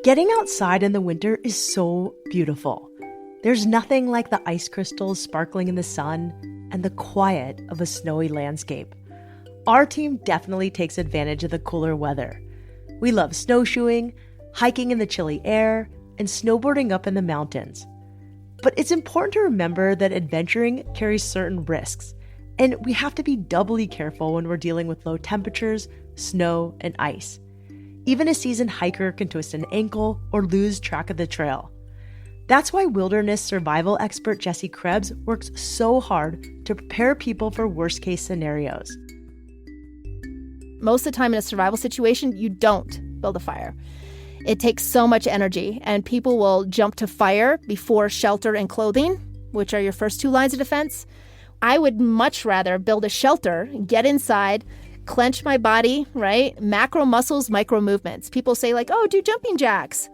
Getting outside in the winter is so beautiful. There's nothing like the ice crystals sparkling in the sun and the quiet of a snowy landscape. Our team definitely takes advantage of the cooler weather. We love snowshoeing, hiking in the chilly air, and snowboarding up in the mountains. But it's important to remember that adventuring carries certain risks, and we have to be doubly careful when we're dealing with low temperatures, snow, and ice. Even a seasoned hiker can twist an ankle or lose track of the trail. That's why wilderness survival expert Jessie Krebs works so hard to prepare people for worst-case scenarios. Most of the time in a survival situation, you don't build a fire. It takes so much energy, and people will jump to fire before shelter and clothing, which are your first two lines of defense. I would much rather build a shelter, get inside, clench my body, right? Macro muscles, micro movements. People say like, oh, do jumping jacks.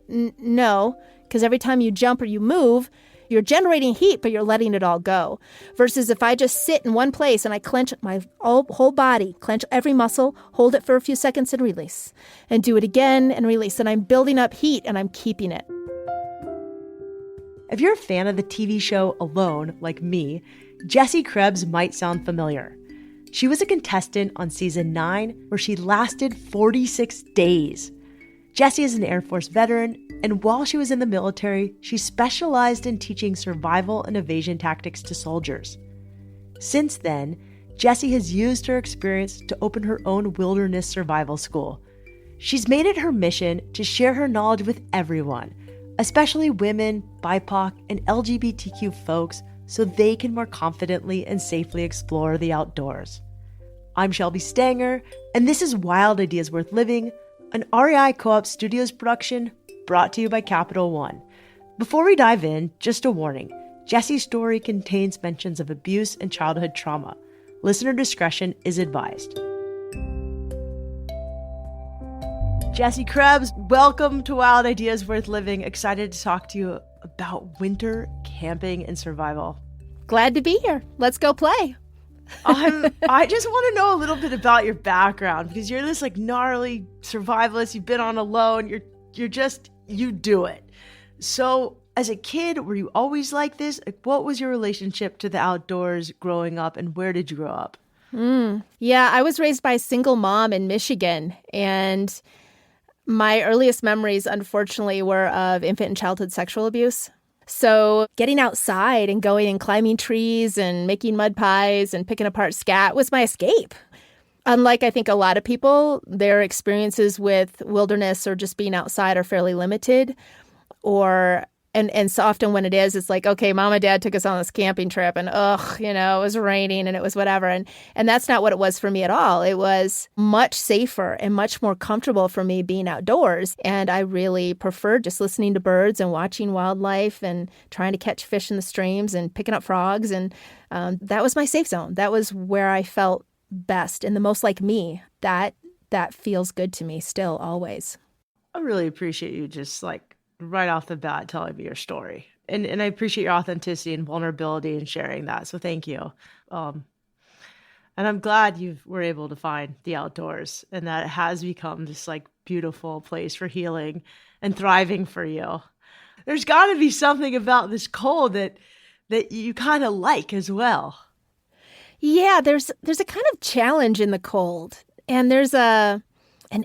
No, because every time you jump or you move, you're generating heat, but you're letting it all go. Versus if I just sit in one place and I clench my whole body, clench every muscle, hold it for a few seconds and release. And do it again and release. And I'm building up heat and I'm keeping it. If you're a fan of the TV show Alone, like me, Jessie Krebs might sound familiar. She was a contestant on season 9 where she lasted 46 days. Jessie is an Air Force veteran, and while she was in the military, she specialized in teaching survival and evasion tactics to soldiers. Since then, Jessie has used her experience to open her own wilderness survival school. She's made it her mission to share her knowledge with everyone, especially women, BIPOC, and LGBTQ folks, so they can more confidently and safely explore the outdoors. I'm Shelby Stanger, and this is Wild Ideas Worth Living, an REI Co-op Studios production brought to you by Capital One. Before we dive in, just a warning. Jessie's story contains mentions of abuse and childhood trauma. Listener discretion is advised. Jessie Krebs, welcome to Wild Ideas Worth Living. Excited to talk to you about winter camping and survival. Glad to be here. Let's go play. I just want to know a little bit about your background, because you're this like gnarly survivalist. You've been on Alone. You do it. So as a kid, were you always like this? Like, what was your relationship to the outdoors growing up, and where did you grow up? Yeah, I was raised by a single mom in Michigan, and my earliest memories, unfortunately, were of infant and childhood sexual abuse. So getting outside and going and climbing trees and making mud pies and picking apart scat was my escape. Unlike, I think, a lot of people, their experiences with wilderness or just being outside are fairly limited. And so often when it is, it's like, okay, mom and dad took us on this camping trip and it was raining and it was whatever. And that's not what it was for me at all. It was much safer and much more comfortable for me being outdoors. And I really preferred just listening to birds and watching wildlife and trying to catch fish in the streams and picking up frogs. And that was my safe zone. That was where I felt best and the most like me. That feels good to me still, always. I really appreciate you just like right off the bat telling me your story. And I appreciate your authenticity and vulnerability and sharing that. So thank you. And I'm glad you were able to find the outdoors and that it has become this like beautiful place for healing and thriving for you. There's got to be something about this cold that you kind of like as well. Yeah, there's a kind of challenge in the cold, and there's an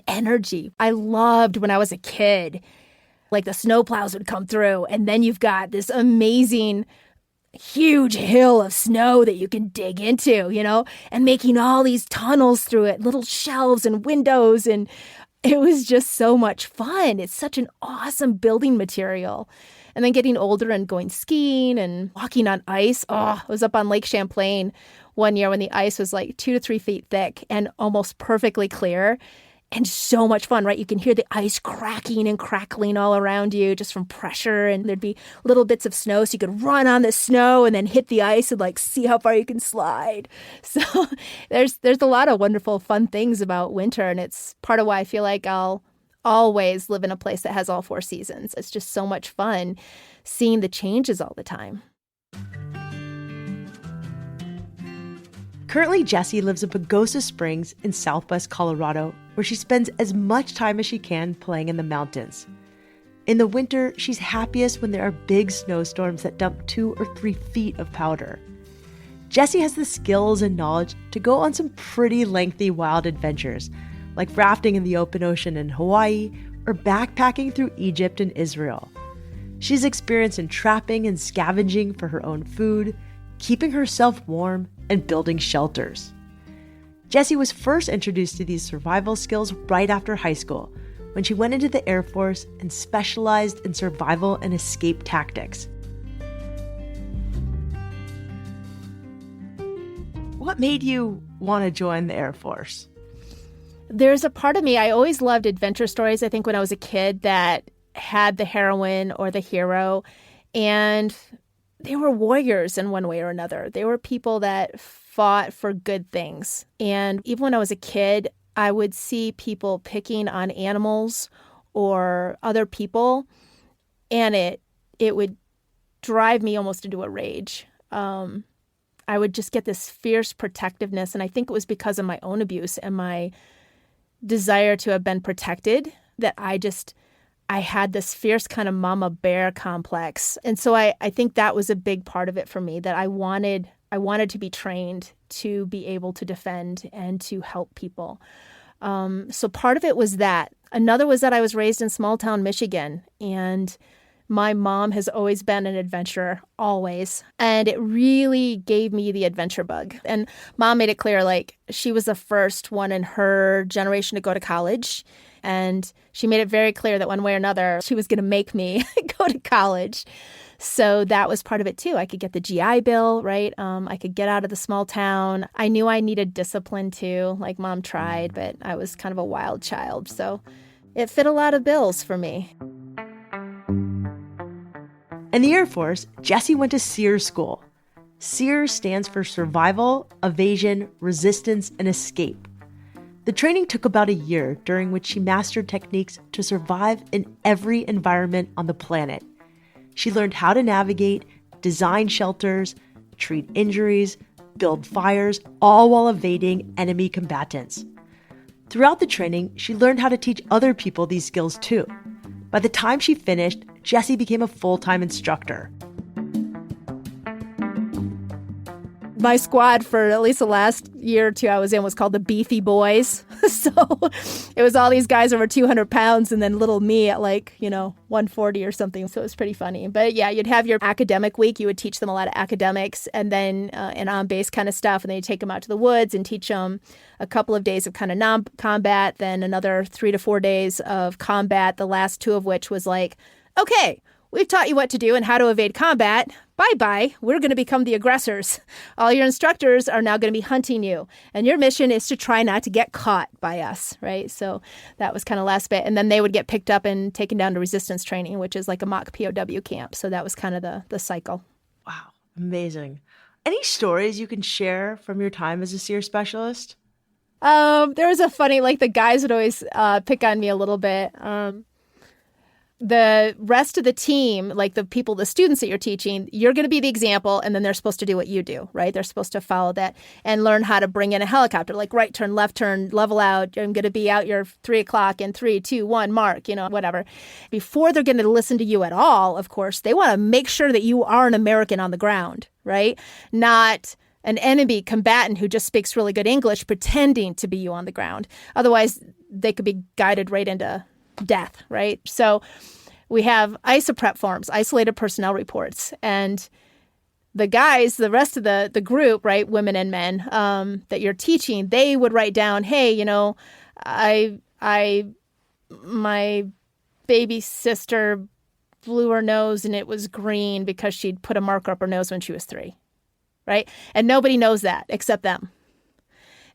energy. I loved when I was a kid. Like the snowplows would come through, and then you've got this amazing, huge hill of snow that you can dig into, and making all these tunnels through it, little shelves and windows. And it was just so much fun. It's such an awesome building material. And then getting older and going skiing and walking on ice. I was up on Lake Champlain one year when the ice was like 2 to 3 feet thick and almost perfectly clear. And so much fun, right? You can hear the ice cracking and crackling all around you just from pressure. And there'd be little bits of snow, so you could run on the snow and then hit the ice and like see how far you can slide. So there's a lot of wonderful, fun things about winter. And it's part of why I feel like I'll always live in a place that has all 4 seasons. It's just so much fun seeing the changes all the time. Currently, Jessie lives in Pagosa Springs in southwest Colorado, where she spends as much time as she can playing in the mountains. In the winter, she's happiest when there are big snowstorms that dump 2 or 3 feet of powder. Jessie has the skills and knowledge to go on some pretty lengthy wild adventures, like rafting in the open ocean in Hawaii or backpacking through Egypt and Israel. She's experienced in trapping and scavenging for her own food, keeping herself warm, and building shelters. Jessie was first introduced to these survival skills right after high school, when she went into the Air Force and specialized in survival and escape tactics. What made you want to join the Air Force? There's a part of me, I always loved adventure stories, I think, when I was a kid, that had the heroine or the hero, and they were warriors in one way or another. They were people that fought for good things. And even when I was a kid, I would see people picking on animals or other people, and it would drive me almost into a rage. I would just get this fierce protectiveness, and I think it was because of my own abuse and my desire to have been protected that I had this fierce kind of mama bear complex. And so I think that was a big part of it for me, that I wanted to be trained to be able to defend and to help people. So part of it was that. Another was that I was raised in small town Michigan, and my mom has always been an adventurer, always. And it really gave me the adventure bug. And mom made it clear, like, she was the first one in her generation to go to college. And she made it very clear that one way or another, she was going to make me go to college. So that was part of it, too. I could get the GI Bill, right? I could get out of the small town. I knew I needed discipline, too. Like, mom tried, but I was kind of a wild child. So it fit a lot of bills for me. In the Air Force, Jessie went to SEER school. SEER stands for Survival, Evasion, Resistance, and Escape. The training took about a year, during which she mastered techniques to survive in every environment on the planet. She learned how to navigate, design shelters, treat injuries, build fires, all while evading enemy combatants. Throughout the training, she learned how to teach other people these skills too. By the time she finished, Jessie became a full-time instructor. My squad for at least the last year or two I was in was called the Beefy Boys. So it was all these guys over 200 pounds and then little me at 140 or something. So it was pretty funny. But yeah, you'd have your academic week. You would teach them a lot of academics and then and on-base kind of stuff. And then you take them out to the woods and teach them a couple of days of kind of non-combat, then another 3 to 4 days of combat, the last 2 of which was like, okay, we've taught you what to do and how to evade combat. Bye-bye. We're going to become the aggressors. All your instructors are now going to be hunting you. And your mission is to try not to get caught by us, right? So that was kind of last bit. And then they would get picked up and taken down to resistance training, which is like a mock POW camp. So that was kind of the cycle. Wow. Amazing. Any stories you can share from your time as a SEER specialist? There was a funny, the guys would always pick on me a little bit. The rest of the team, the students that you're teaching, you're going to be the example, and then they're supposed to do what you do, right? They're supposed to follow that and learn how to bring in a helicopter, like right turn, left turn, level out. I'm going to be out your 3 o'clock in 3, 2, 1, mark, whatever. Before they're going to listen to you at all, of course, they want to make sure that you are an American on the ground, right? Not an enemy combatant who just speaks really good English pretending to be you on the ground. Otherwise, they could be guided right into death, right? So we have ISOPREP forms, isolated personnel reports, and the guys, the rest of the group, right, women and men that you're teaching, they would write down, hey, my baby sister blew her nose and it was green because she'd put a marker up her nose when she was 3, right? And nobody knows that except them.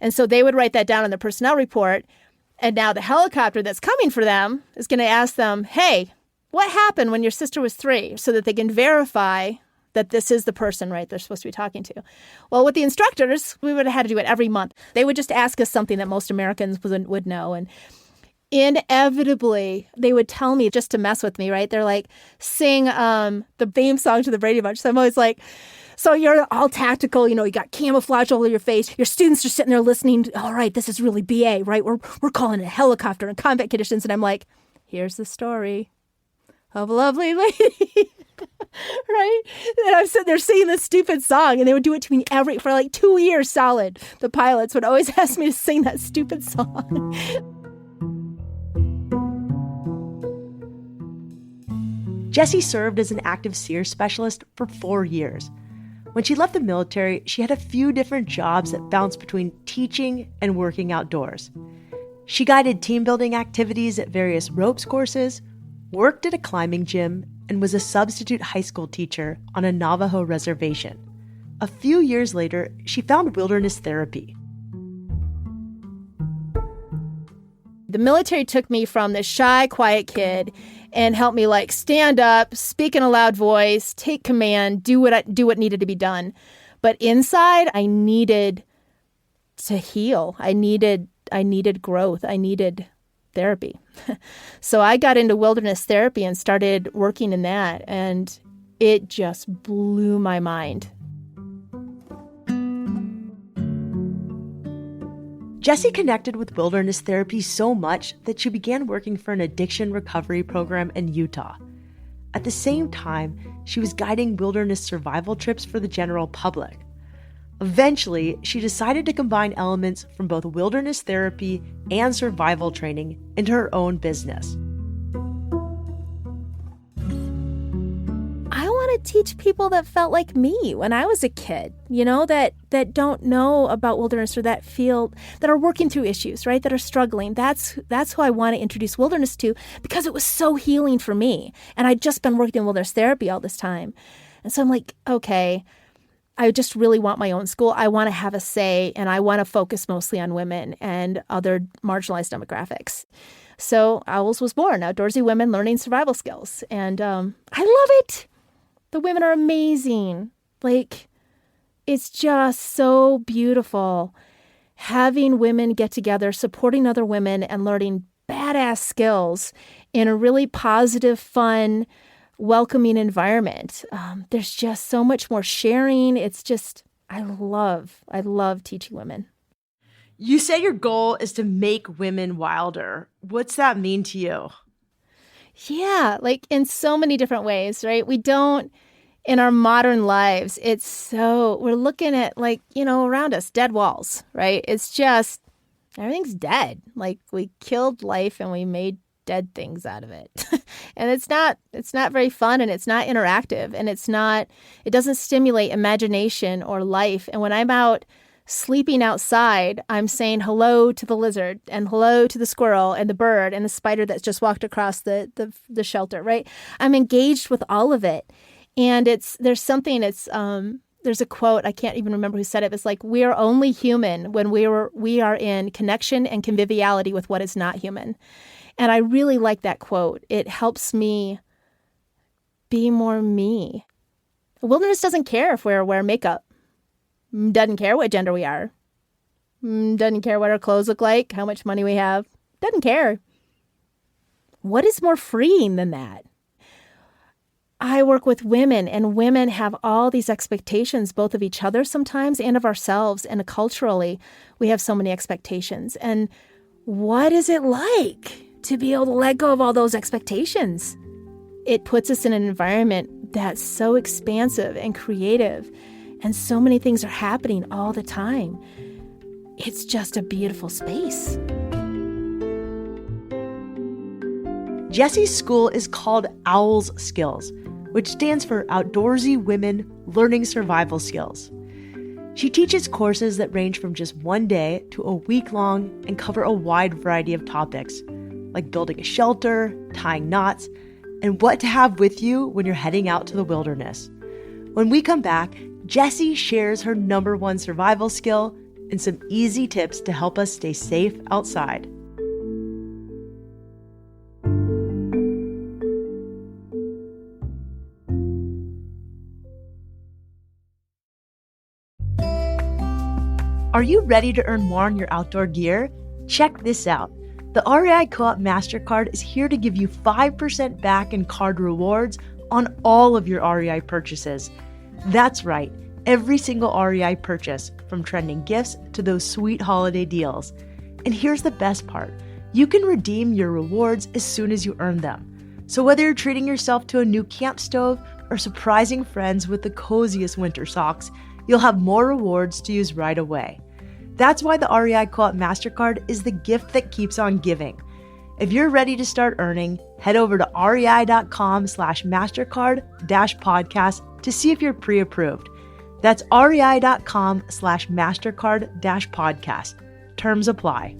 And so they would write that down in the personnel report. And now the helicopter that's coming for them is going to ask them, hey, what happened when your sister was 3? So that they can verify that this is the person, right, they're supposed to be talking to. Well, with the instructors, we would have had to do it every month. They would just ask us something that most Americans would know. And inevitably, they would tell me just to mess with me, right? They're like, sing the theme song to the Brady Bunch. So I'm always like, so you're all tactical, you got camouflage all over your face. Your students are sitting there listening. All right, this is really BA, right? We're calling it a helicopter in combat conditions. And I'm like, here's the story. of a lovely lady. Right? And I'm sitting there singing this stupid song, and they would do it to me for like 2 years solid. The pilots would always ask me to sing that stupid song. Jessie served as an active Sears specialist for 4 years. When she left the military, she had a few different jobs that bounced between teaching and working outdoors. She guided team building activities at various ropes courses, worked at a climbing gym, and was a substitute high school teacher on a Navajo reservation. A few years later, she found wilderness therapy. The military took me from this shy, quiet kid and helped me like stand up, speak in a loud voice, take command, do what needed to be done. But inside, I needed to heal. I needed growth. I needed therapy. So I got into wilderness therapy and started working in that, and it just blew my mind. Jessie connected with wilderness therapy so much that she began working for an addiction recovery program in Utah. At the same time, she was guiding wilderness survival trips for the general public. Eventually, she decided to combine elements from both wilderness therapy and survival training into her own business. I want to teach people that felt like me when I was a kid, that don't know about wilderness or that are working through issues, right? That are struggling. That's who I want to introduce wilderness to, because it was so healing for me. And I'd just been working in wilderness therapy all this time. And so I'm like, okay, I just really want my own school. I want to have a say, and I want to focus mostly on women and other marginalized demographics. So Owls was born, Outdoorsy Women Learning Survival Skills. And I love it. The women are amazing. Like, it's just so beautiful having women get together, supporting other women and learning badass skills in a really positive, fun, welcoming environment. There's just so much more sharing. It's just, I love teaching women. You say your goal is to make women wilder. What's that mean to you? Yeah, like in so many different ways, right? We don't, in our modern lives, we're looking at around us, dead walls, right? It's just, everything's dead. Like we killed life and we made dead things out of it. And it's not very fun, and it's not interactive, and it doesn't stimulate imagination or life. And when I'm out sleeping outside, I'm saying hello to the lizard and hello to the squirrel and the bird and the spider that's just walked across the shelter, right? I'm engaged with all of it. And there's a quote, I can't even remember who said it. It's like, we are only human when we are in connection and conviviality with what is not human. And I really like that quote. It helps me be more me. The wilderness doesn't care if we wear makeup. Doesn't care what gender we are. Doesn't care what our clothes look like, how much money we have. Doesn't care. What is more freeing than that? I work with women, and women have all these expectations, both of each other sometimes and of ourselves. And culturally, we have so many expectations. And what is it like to be able to let go of all those expectations? It puts us in an environment that's so expansive and creative, and so many things are happening all the time. It's just a beautiful space. Jessie's school is called Owls Skills, which stands for Outdoorsy Women Learning Survival Skills. She teaches courses that range from just one day to a week long and cover a wide variety of topics, like building a shelter, tying knots, and what to have with you when you're heading out to the wilderness. When we come back, Jessie shares her number one survival skill and some easy tips to help us stay safe outside. Are you ready to earn more on your outdoor gear? Check this out. The REI Co-op MasterCard is here to give you 5% back in card rewards on all of your REI purchases. That's right, every single REI purchase, from trending gifts to those sweet holiday deals. And here's the best part. You can redeem your rewards as soon as you earn them. So whether you're treating yourself to a new camp stove or surprising friends with the coziest winter socks, you'll have more rewards to use right away. That's why the REI Co-op MasterCard is the gift that keeps on giving. If you're ready to start earning, head over to rei.com/MasterCard-podcast to see if you're pre-approved. That's rei.com/MasterCard-podcast. Terms apply.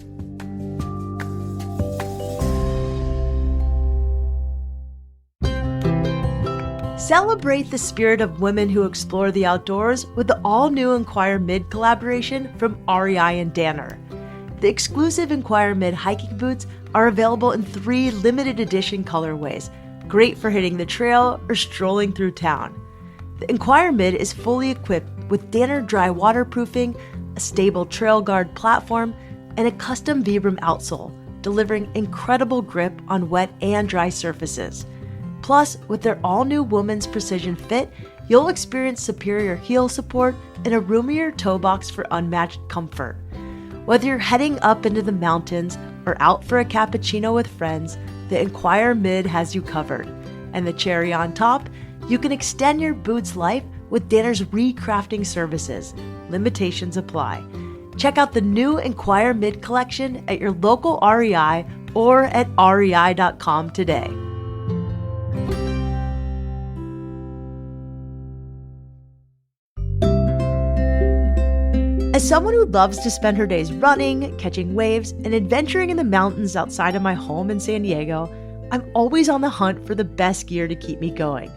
Celebrate the spirit of women who explore the outdoors with the all-new Inquire Mid collaboration from REI and Danner. The exclusive Inquire Mid hiking boots are available in 3 limited edition colorways, great for hitting the trail or strolling through town. The Inquire Mid is fully equipped with Danner dry waterproofing, a stable trail guard platform, and a custom Vibram outsole, delivering incredible grip on wet and dry surfaces. Plus, with their all-new Woman's Precision Fit, you'll experience superior heel support and a roomier toe box for unmatched comfort. Whether you're heading up into the mountains or out for a cappuccino with friends, the Inquire Mid has you covered. And the cherry on top, you can extend your boot's life with Danner's recrafting services. Limitations apply. Check out the new Inquire Mid collection at your local REI or at rei.com today. As someone who loves to spend her days running, catching waves, and adventuring in the mountains outside of my home in San Diego, I'm always on the hunt for the best gear to keep me going.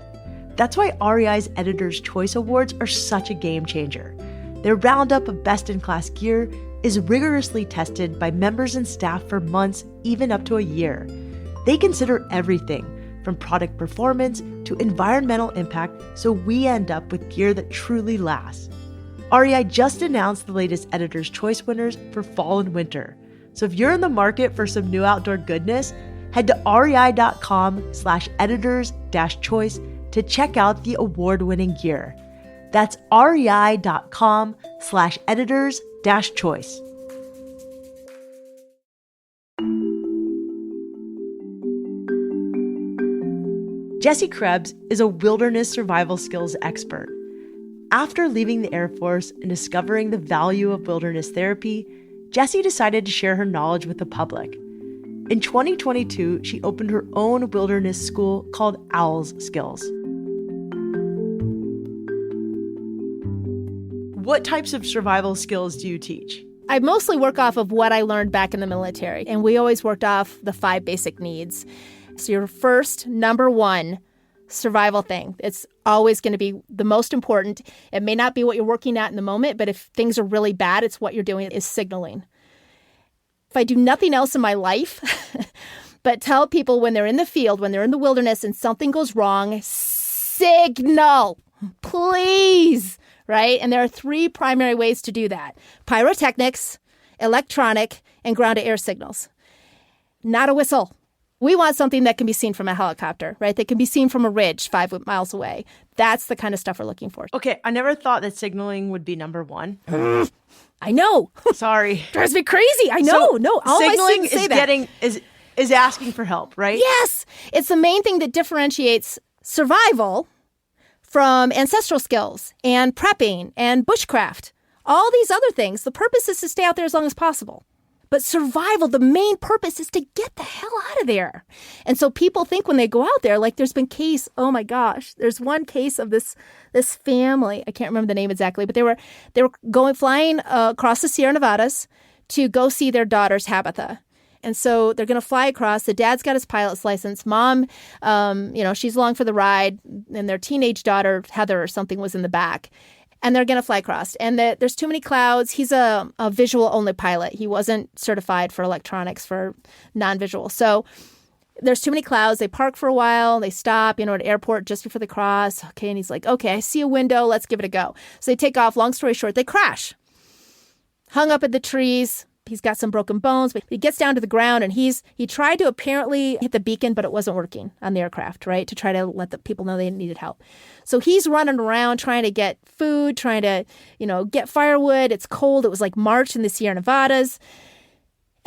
That's why REI's Editor's Choice Awards are such a game changer. Their roundup of best-in-class gear is rigorously tested by members and staff for months, even up to a year. They consider everything from product performance to environmental impact, so we end up with gear that truly lasts. REI just announced the latest Editor's Choice winners for fall and winter. So if you're in the market for some new outdoor goodness, head to rei.com/editors-choice to check out the award-winning gear. That's rei.com/editors-choice. Jessie Krebs is a wilderness survival skills expert. After leaving the Air Force and discovering the value of wilderness therapy, Jessie decided to share her knowledge with the public. In 2022, she opened her own wilderness school called Owl's Skills. What types of survival skills do you teach? I mostly work off of what I learned back in the military, and we always worked off the 5 basic needs. So your first, number 1, survival thing. It's always going to be the most important. It may not be what you're working at in the moment, but if things are really bad, it's what you're doing is signaling. If I do nothing else in my life but tell people when they're in the field, when they're in the wilderness and something goes wrong, signal, please, right? And there are 3 primary ways to do that: pyrotechnics, electronic, and ground-to-air signals. Not a whistle. We want something that can be seen from a helicopter, right? That can be seen from a ridge 5 miles away. That's the kind of stuff we're looking for. Okay, I never thought that signaling would be number 1. I know. Sorry. Drives me crazy. I know. So no, all signaling my students say is that. is asking for help, right? Yes. It's the main thing that differentiates survival from ancestral skills and prepping and bushcraft. All these other things, the purpose is to stay out there as long as possible. But survival, the main purpose is to get the hell out of there. And so people think when they go out there, like there's been oh my gosh, there's one case of this family. I can't remember the name exactly, but they were flying across the Sierra Nevadas to go see their daughter Tabitha. And so they're going to fly across. The dad's got his pilot's license. Mom, she's along for the ride. And their teenage daughter, Heather or something, was in the back. And they're going to fly across. And there's too many clouds. He's a visual-only pilot. He wasn't certified for electronics for non-visual. So there's too many clouds. They park for a while. They stop, at an airport just before they cross. Okay, and he's like, okay, I see a window. Let's give it a go. So they take off. Long story short, they crash. Hung up at the trees. He's got some broken bones, but he gets down to the ground and he tried to apparently hit the beacon, but it wasn't working on the aircraft, right? To try to let the people know they needed help. So he's running around trying to get food, trying to, get firewood. It's cold. It was like March in the Sierra Nevadas.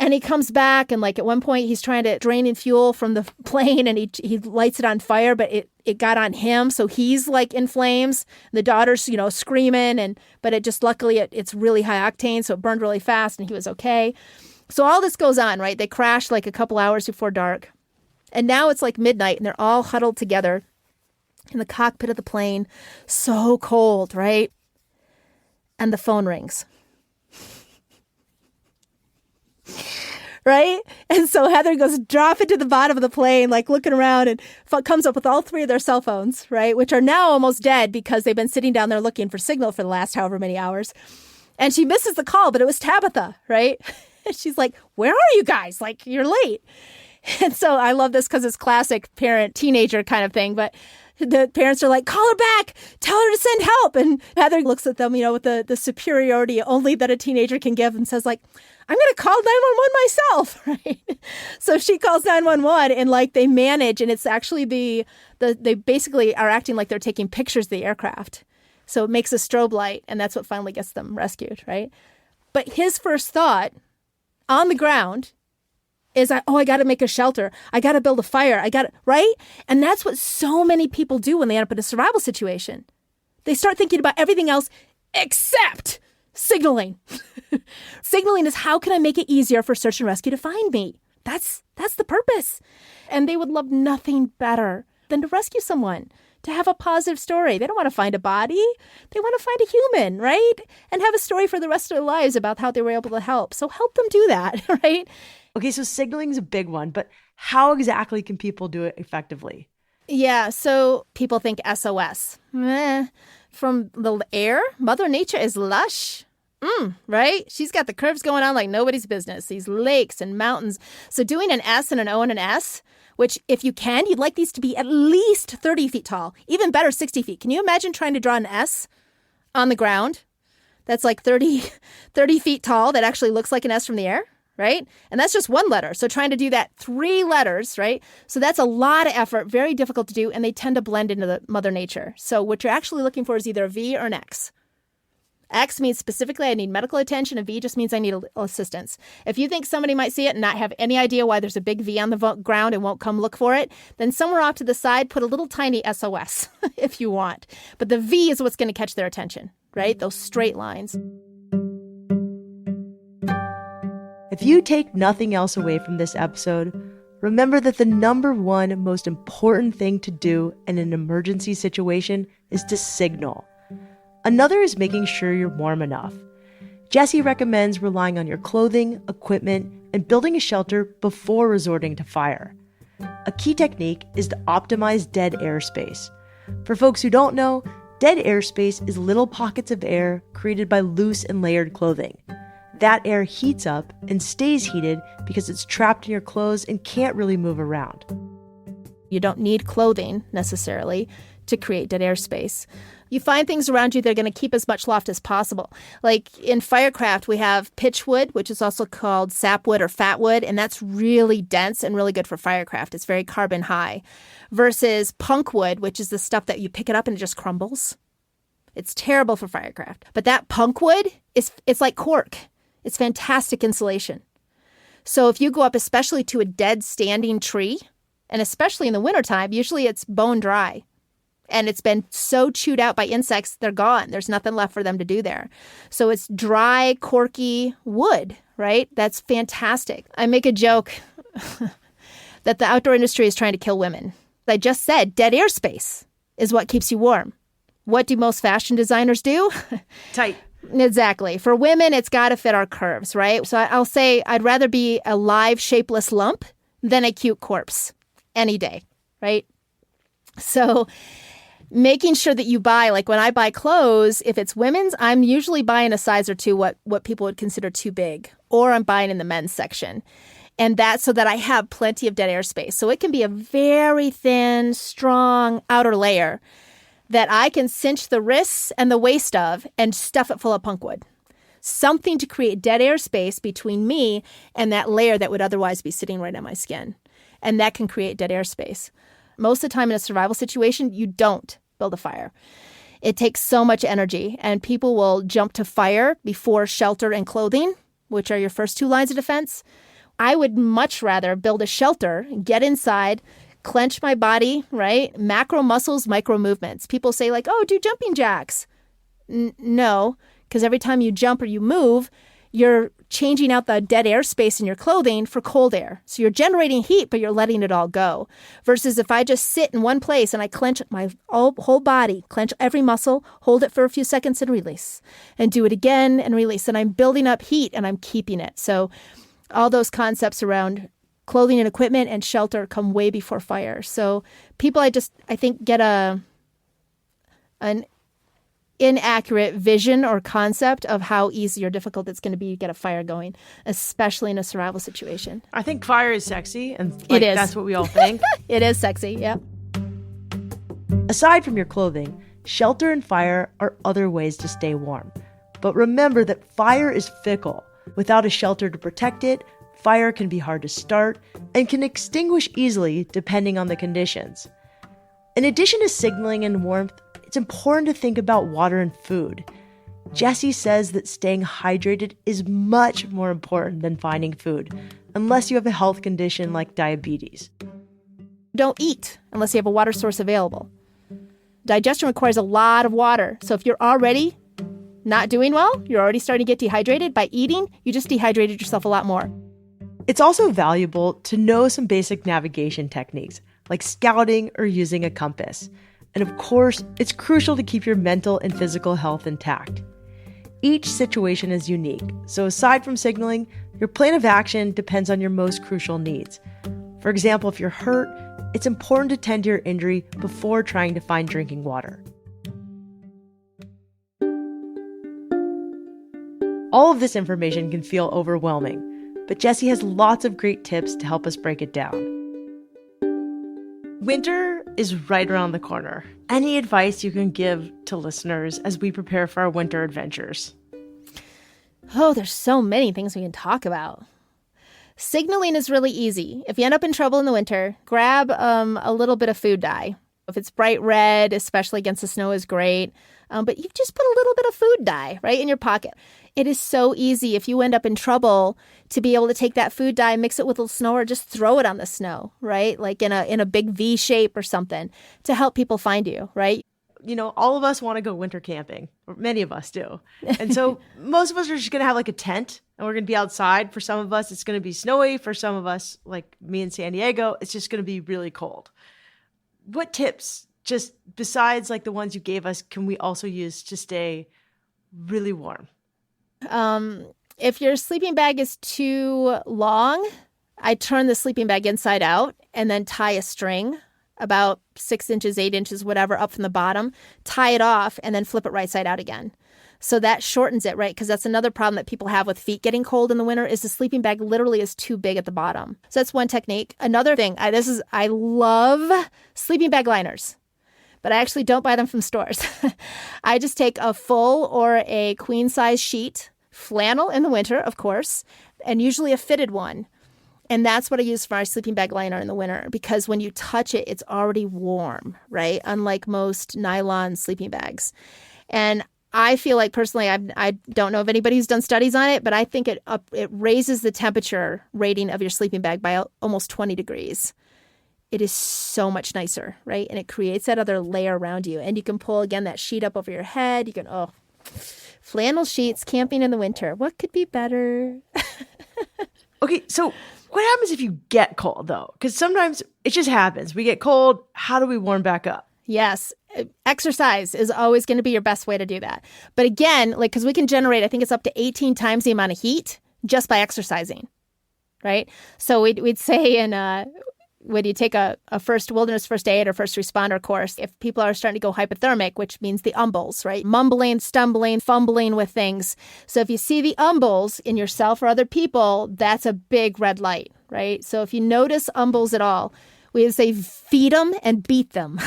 And he comes back, and like at one point he's trying to drain in fuel from the plane, and he lights it on fire, but it got on him, so he's like in flames. The daughter's, screaming, but it just luckily it's really high octane, so it burned really fast, and he was okay. So all this goes on, right? They crashed like a couple hours before dark, and now it's like midnight, and they're all huddled together in the cockpit of the plane, so cold, right? And the phone rings. Right? And so Heather goes drop into the bottom of the plane, like looking around, and comes up with all three of their cell phones, right? Which are now almost dead because they've been sitting down there looking for signal for the last however many hours. And she misses the call, but it was Tabitha, right? And she's like, where are you guys? Like, you're late. And so I love this because it's classic parent-teenager kind of thing, but the parents are like, call her back, tell her to send help. And Heather looks at them, with the superiority only that a teenager can give, and says like, I'm going to call 911 myself, right? So she calls 911, and like they manage, and it's actually they basically are acting like they're taking pictures of the aircraft. So it makes a strobe light, and that's what finally gets them rescued, right? But his first thought on the ground is, I got to make a shelter. I got to build a fire. Right? And that's what so many people do when they end up in a survival situation. They start thinking about everything else except signaling. Signaling is, how can I make it easier for search and rescue to find me? That's the purpose. And they would love nothing better than to rescue someone, to have a positive story. They don't want to find a body. They want to find a human, right? And have a story for the rest of their lives about how they were able to help. So help them do that, right? Okay, so signaling is a big one, but how exactly can people do it effectively? Yeah, so people think SOS. From the air, Mother Nature is lush. Right? She's got the curves going on like nobody's business. These lakes and mountains. So doing an S and an O and an S, which if you can, you'd like these to be at least 30 feet tall. Even better, 60 feet. Can you imagine trying to draw an S on the ground that's like 30 feet tall that actually looks like an S from the air? Right? And that's just one letter. So trying to do that 3 letters, right? So that's a lot of effort, very difficult to do, and they tend to blend into the Mother Nature. So what you're actually looking for is either a V or an X. X means specifically I need medical attention, and V just means I need assistance. If you think somebody might see it and not have any idea why there's a big V on the ground and won't come look for it, then somewhere off to the side, put a little tiny SOS if you want. But the V is what's going to catch their attention, right? Those straight lines. If you take nothing else away from this episode, remember that the number one most important thing to do in an emergency situation is to signal. Another is making sure you're warm enough. Jessie recommends relying on your clothing, equipment, and building a shelter before resorting to fire. A key technique is to optimize dead airspace. For folks who don't know, dead airspace is little pockets of air created by loose and layered clothing. That air heats up and stays heated because it's trapped in your clothes and can't really move around. You don't need clothing necessarily to create dead airspace. You find things around you that are going to keep as much loft as possible. Like in firecraft, we have pitchwood, which is also called sapwood or fatwood, and that's really dense and really good for firecraft. It's very carbon high. Versus punkwood, which is the stuff that you pick it up and it just crumbles. It's terrible for firecraft. But that punkwood, it's like cork. It's fantastic insulation. So if you go up especially to a dead standing tree, and especially in the wintertime, usually it's bone dry. And it's been so chewed out by insects, they're gone. There's nothing left for them to do there. So it's dry, corky wood, right? That's fantastic. I make a joke that the outdoor industry is trying to kill women. I just said dead airspace is what keeps you warm. What do most fashion designers do? Tight. Exactly. For women, it's got to fit our curves, right? So I'll say I'd rather be a live, shapeless lump than a cute corpse any day, right? So making sure that you buy, like when I buy clothes, if it's women's, I'm usually buying a size or two what people would consider too big, or I'm buying in the men's section. And that's so that I have plenty of dead airspace. So it can be a very thin, strong outer layer that I can cinch the wrists and the waist of and stuff it full of punkwood. Something to create dead airspace between me and that layer that would otherwise be sitting right on my skin. And that can create dead airspace. Most of the time in a survival situation, you don't build a fire. It takes so much energy, and people will jump to fire before shelter and clothing, which are your first 2 lines of defense. I would much rather build a shelter, get inside, clench my body, right? Macro muscles, micro movements. People say like, oh, do jumping jacks. No, because every time you jump or you move, you're changing out the dead air space in your clothing for cold air. So you're generating heat, but you're letting it all go. Versus if I just sit in one place and I clench my whole body, clench every muscle, hold it for a few seconds and release. And do it again and release. And I'm building up heat and I'm keeping it. So all those concepts around clothing and equipment and shelter come way before fire. So people, I think, get an inaccurate vision or concept of how easy or difficult it's going to be to get a fire going, especially in a survival situation. I think fire is sexy, and it is. That's what we all think. It is sexy, yeah. Aside from your clothing, shelter and fire are other ways to stay warm. But remember that fire is fickle. Without a shelter to protect it, fire can be hard to start and can extinguish easily depending on the conditions. In addition to signaling and warmth, it's important to think about water and food. Jessie says that staying hydrated is much more important than finding food, unless you have a health condition like diabetes. Don't eat unless you have a water source available. Digestion requires a lot of water, so if you're already not doing well, you're already starting to get dehydrated, by eating, you just dehydrated yourself a lot more. It's also valuable to know some basic navigation techniques, like scouting or using a compass. And of course, it's crucial to keep your mental and physical health intact. Each situation is unique, so aside from signaling, your plan of action depends on your most crucial needs. For example, if you're hurt, it's important to tend to your injury before trying to find drinking water. All of this information can feel overwhelming, but Jessie has lots of great tips to help us break it down. Winter is right around the corner. Any advice you can give to listeners as we prepare for our winter adventures? Oh, there's so many things we can talk about. Signaling is really easy. If you end up in trouble in the winter, grab a little bit of food dye. If it's bright red, especially against the snow, is great. But you just put a little bit of food dye right in your pocket. It is so easy if you end up in trouble to be able to take that food dye, mix it with a little snow, or just throw it on the snow, right? Like in a big V shape or something to help people find you, right? You know, all of us want to go winter camping, or many of us do. And so most of us are just going to have like a tent and we're going to be outside. For some of us, it's going to be snowy. For some of us, like me in San Diego, it's just going to be really cold. What tips, just besides like the ones you gave us, can we also use to stay really warm? If your sleeping bag is too long, I turn the sleeping bag inside out and then tie a string about 6 inches, 8 inches, whatever, up from the bottom, tie it off and then flip it right side out again. So that shortens it, right? Because that's another problem that people have with feet getting cold in the winter is the sleeping bag literally is too big at the bottom. So that's one technique. Another thing, I love sleeping bag liners, but I actually don't buy them from stores. I just take a full or a queen size sheet, flannel in the winter, of course, and usually a fitted one. And that's what I use for my sleeping bag liner in the winter, because when you touch it, it's already warm, right? Unlike most nylon sleeping bags. And I feel like personally, I don't know if anybody's done studies on it, but I think it raises the temperature rating of your sleeping bag by almost 20 degrees. It is so much nicer, right? And it creates that other layer around you. And you can pull, again, that sheet up over your head. You can, flannel sheets, camping in the winter. What could be better? Okay, so what happens if you get cold, though? Because sometimes it just happens. We get cold. How do we warm back up? Yes. Exercise is always going to be your best way to do that. But again, like, because we can generate, I think it's up to 18 times the amount of heat just by exercising, right? So we'd say when you take a first wilderness first aid or first responder course, if people are starting to go hypothermic, which means the umbles, right? Mumbling, stumbling, fumbling with things. So if you see the umbles in yourself or other people, that's a big red light, right? So if you notice umbles at all, we would say feed them and beat them,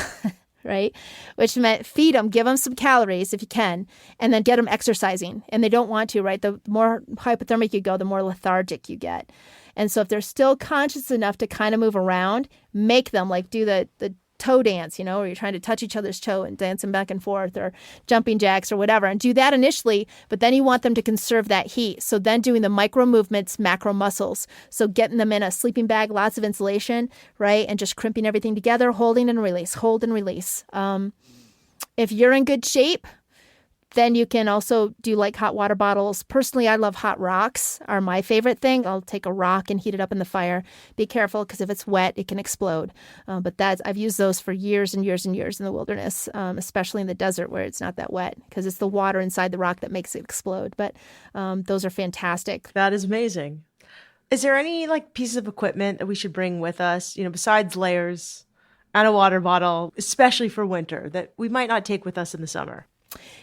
right? Which meant feed them, give them some calories if you can, and then get them exercising. And they don't want to, right? The more hypothermic you go, the more lethargic you get. And so if they're still conscious enough to kind of move around, make them like do the toe dance, where you're trying to touch each other's toe and dancing back and forth, or jumping jacks or whatever, and do that initially, but then you want them to conserve that heat. So then doing the micro movements, macro muscles. So getting them in a sleeping bag, lots of insulation, right? And just crimping everything together, holding and release, hold and release. If you're in good shape, then you can also do like hot water bottles. Personally, I love hot rocks are my favorite thing. I'll take a rock and heat it up in the fire. Be careful because if it's wet, it can explode. But I've used those for years and years and years in the wilderness, especially in the desert where it's not that wet because it's the water inside the rock that makes it explode. But those are fantastic. That is amazing. Is there any like pieces of equipment that we should bring with us, besides layers and a water bottle, especially for winter, that we might not take with us in the summer?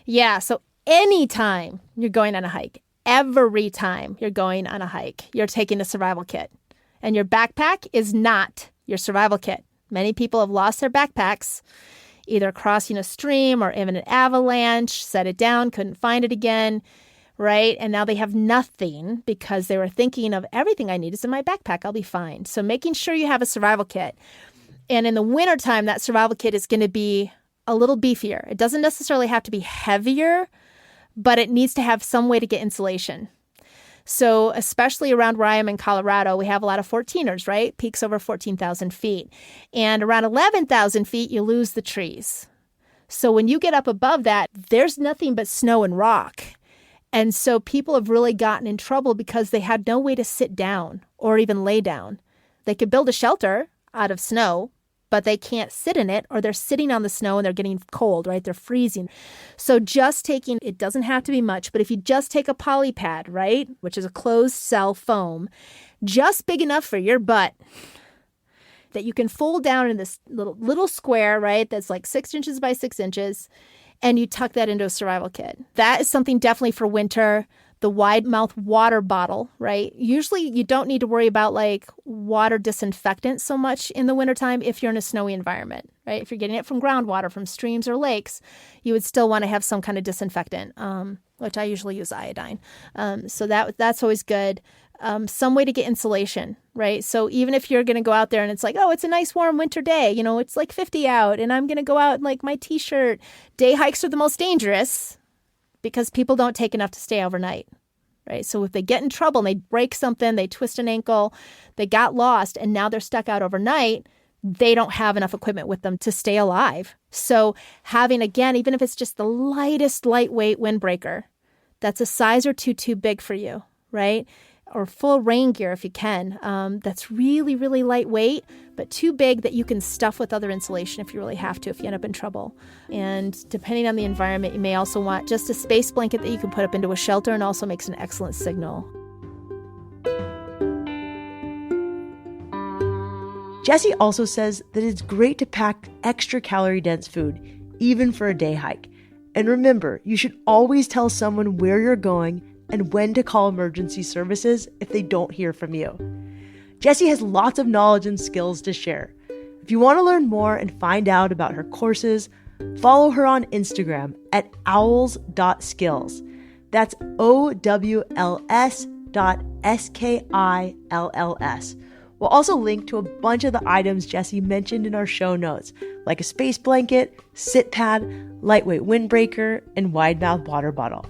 Yeah. So anytime you're going on a hike, every time you're going on a hike, you're taking a survival kit. And your backpack is not your survival kit. Many people have lost their backpacks, either crossing a stream or in an avalanche, set it down, couldn't find it again, right? And now they have nothing because they were thinking of everything I need is in my backpack. I'll be fine. So making sure you have a survival kit. And in the wintertime, that survival kit is going to be a little beefier. It doesn't necessarily have to be heavier, but it needs to have some way to get insulation. So especially around where I am in Colorado, we have a lot of 14ers, right? Peaks over 14,000 feet. And around 11,000 feet, you lose the trees. So when you get up above that, there's nothing but snow and rock. And so people have really gotten in trouble because they had no way to sit down or even lay down. They could build a shelter out of snow, but they can't sit in it, or they're sitting on the snow and they're getting cold, right? They're freezing. So just taking, it doesn't have to be much, but if you just take a poly pad, right, which is a closed cell foam, just big enough for your butt that you can fold down in this little square, right, that's like 6 inches by 6 inches, and you tuck that into a survival kit. That is something definitely for winter. The wide mouth water bottle, right? Usually you don't need to worry about like water disinfectant so much in the wintertime if you're in a snowy environment, right? If you're getting it from groundwater, from streams or lakes, you would still want to have some kind of disinfectant, which I usually use iodine. So that's always good. Some way to get insulation, right? So even if you're going to go out there and it's like, oh, it's a nice warm winter day, it's like 50 out and I'm going to go out in like my t-shirt. Day hikes are the most dangerous because people don't take enough to stay overnight, right? So if they get in trouble and they break something, they twist an ankle, they got lost, and now they're stuck out overnight, they don't have enough equipment with them to stay alive. So having, again, even if it's just the lightest lightweight windbreaker, that's a size or two too big for you, right? Or full rain gear if you can. That's really, really lightweight, but too big that you can stuff with other insulation if you really have to, if you end up in trouble. And depending on the environment, you may also want just a space blanket that you can put up into a shelter and also makes an excellent signal. Jessie also says that it's great to pack extra calorie-dense food, even for a day hike. And remember, you should always tell someone where you're going and when to call emergency services if they don't hear from you. Jessie has lots of knowledge and skills to share. If you want to learn more and find out about her courses, follow her on Instagram at owls.skills. That's OWLS.SKILLS. We'll also link to a bunch of the items Jessie mentioned in our show notes, like a space blanket, sit pad, lightweight windbreaker, and wide mouth water bottle.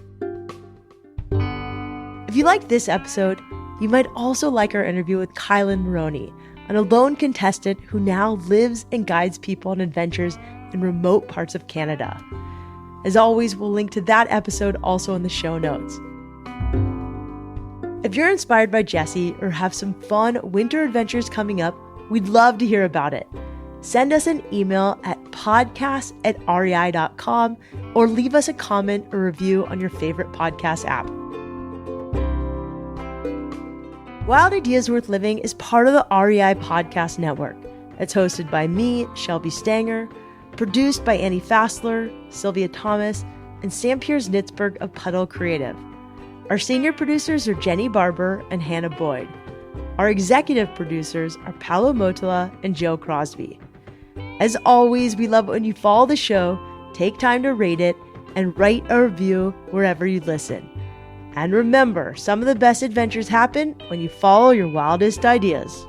If you liked this episode, you might also like our interview with Kylan Maroney, an alone contestant who now lives and guides people on adventures in remote parts of Canada. As always, we'll link to that episode also in the show notes. If you're inspired by Jessie or have some fun winter adventures coming up, we'd love to hear about it. Send us an email at podcast@rei.com or leave us a comment or review on your favorite podcast app. Wild Ideas Worth Living is part of the REI Podcast Network. It's hosted by me, Shelby Stanger, produced by Annie Fassler, Sylvia Thomas, and Sam Piers Nitzberg of Puddle Creative. Our senior producers are Jenny Barber and Hannah Boyd. Our executive producers are Paolo Motola and Joe Crosby. As always, we love when you follow the show, take time to rate it, and write a review wherever you listen. And remember, some of the best adventures happen when you follow your wildest ideas.